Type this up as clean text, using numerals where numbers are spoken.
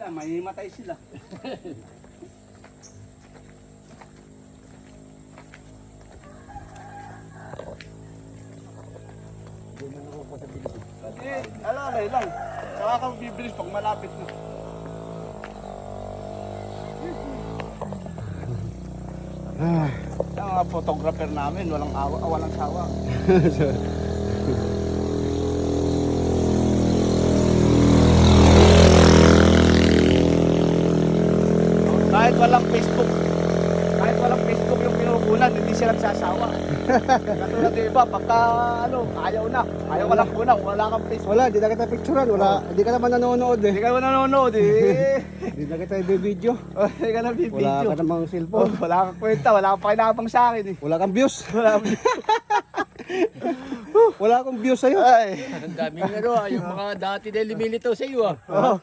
sila, may matay sila. Kasi, alalay lang. Saka ka bibilis pag malapit na. Yung mga photographer namin, walang awa, walang sawa. Kahit walang Facebook yung pinukunan, hindi sila nagsasawa. Katulad ng iba, pagka ayaw walang kunang, wala kang Facebook. Wala, di na kita picturean. Wala, di ka naman nanonood Hindi eh. ka naman nanonood eh. Di na kita i-video. Hindi ka na Wala video. ka namang cellphone. Wala kang kwenta, wala kang pakinabang sa akin eh. Wala kang views. Wala Wala akong views sa'yo. Ay. Ang daming yung mga dati na lumilitaw sa iyo. Oh.